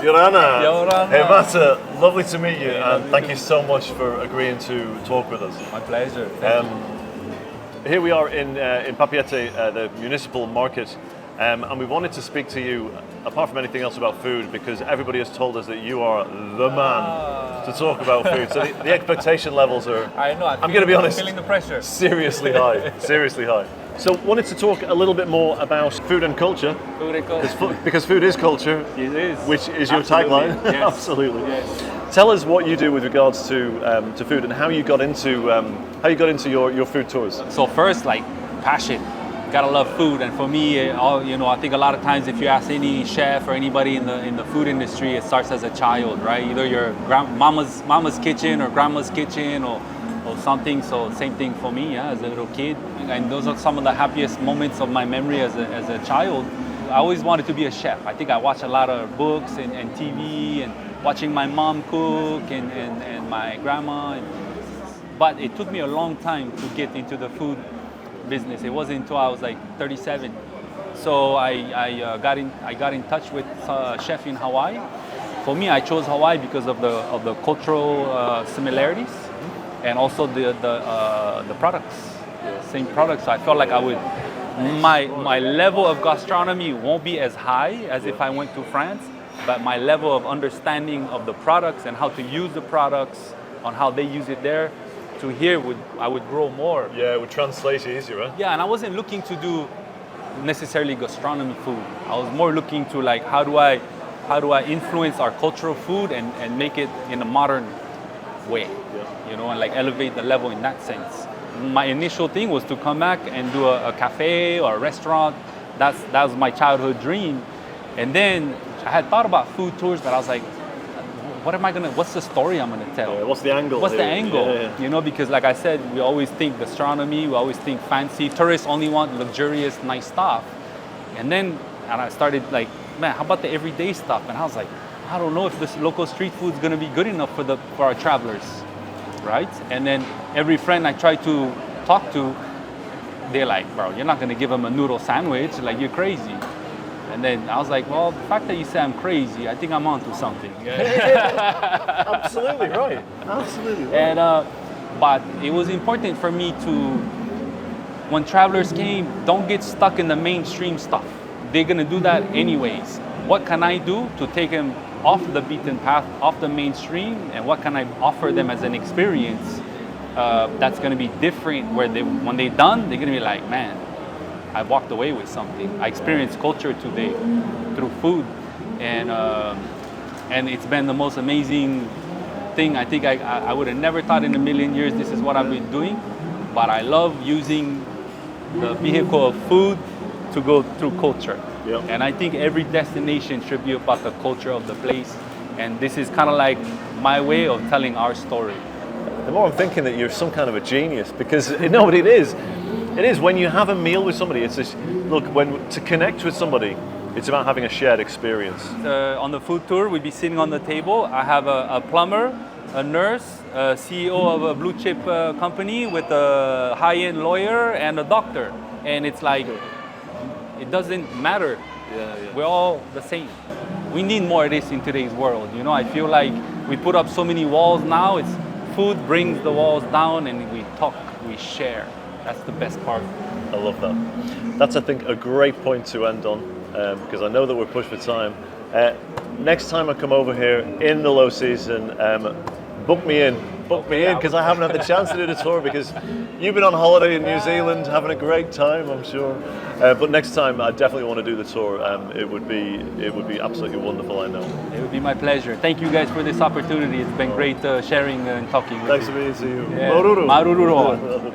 Yorana. Yorana. Heimata, lovely to meet you, and thank you so much for agreeing to talk with us. My pleasure. Here we are in Papeete, the Municipal Market, and we wanted to speak to you, apart from anything else, about food, because everybody has told us that you are the man to talk about food. So the expectation levels are, I know. I'm going to be honest, feeling the pressure. Seriously high. Seriously high. So wanted to talk a little bit more about food and culture. Food and culture. Because food is culture. It is. Which is your Absolutely. tagline. Yes. Absolutely. Yes. Tell us what you do with regards to food and how you got into your food tours. So first, like passion. Gotta love food, and for me, I think a lot of times if you ask any chef or anybody in the food industry, it starts as a child, right? Either your mama's kitchen or grandma's kitchen or something. So same thing for me, yeah, as a little kid. And those are some of the happiest moments of my memory as a child. I always wanted to be a chef. I think I watched a lot of books and TV and watching my mom cook and my grandma. But it took me a long time to get into the food business. It wasn't until I was like 37. So I got in touch with a chef in Hawaii. For me, I chose Hawaii because of the cultural similarities and also the products, same products. So I felt like my level of gastronomy won't be as high as if I went to France, but my level of understanding of the products and how to use the products, on how they use it there, to here I would grow more. Yeah, it would translate easier, right? Yeah, and I wasn't looking to do necessarily gastronomy food. I was more looking to like how do I influence our cultural food and make it in a modern way, and like elevate the level in that sense. My initial thing was to come back and do a cafe or a restaurant. That was my childhood dream. And then I had thought about food tours, but I was like, what's the story I'm gonna tell? Yeah, what's the angle? What's the angle? Yeah. Because like I said, we always think gastronomy, we always think fancy. Tourists only want luxurious, nice stuff. And I started like, man, how about the everyday stuff? And I was like, I don't know if this local street food is gonna be good enough for our travelers, right? And then every friend I try to talk to, they're like, bro, you're not gonna give them a noodle sandwich, like you're crazy. And then I was like, well, the fact that you say I'm crazy, I think I'm onto something. Absolutely right. Absolutely right. And but it was important for me to, when travelers came, don't get stuck in the mainstream stuff. They're gonna do that anyways. What can I do to take them off the beaten path, off the mainstream, and what can I offer them as an experience that's gonna be different, where when they're done, they're gonna be like, man, I walked away with something. I experienced culture today through food, and it's been the most amazing thing. I think I would have never thought in a million years this is what I've been doing, but I love using the vehicle of food to go through culture. Yep. And I think every destination should be about the culture of the place, and this is kind of like my way of telling our story. The more I'm thinking that you're some kind of a genius, because no, but it is. It is. When you have a meal with somebody, it's this, look, to connect with somebody, it's about having a shared experience. On the food tour, we'd be sitting on the table. I have a plumber, a nurse, a CEO of a blue chip company with a high-end lawyer and a doctor. And it's like, it doesn't matter. Yeah. We're all the same. We need more of this in today's world. I feel like we put up so many walls now. It's food brings the walls down, and we talk, we share. That's the best part. I love that. That's, I think, a great point to end on, because I know that we're pushed for time. Next time I come over here in the low season, book me in. Book me in, because I haven't had the chance to do the tour, because you've been on holiday in New Zealand, having a great time, I'm sure. But next time, I definitely want to do the tour. It would be absolutely wonderful, I know. It would be my pleasure. Thank you guys for this opportunity. It's been great sharing and talking with you. Thanks for being to you. Yeah. Maruru.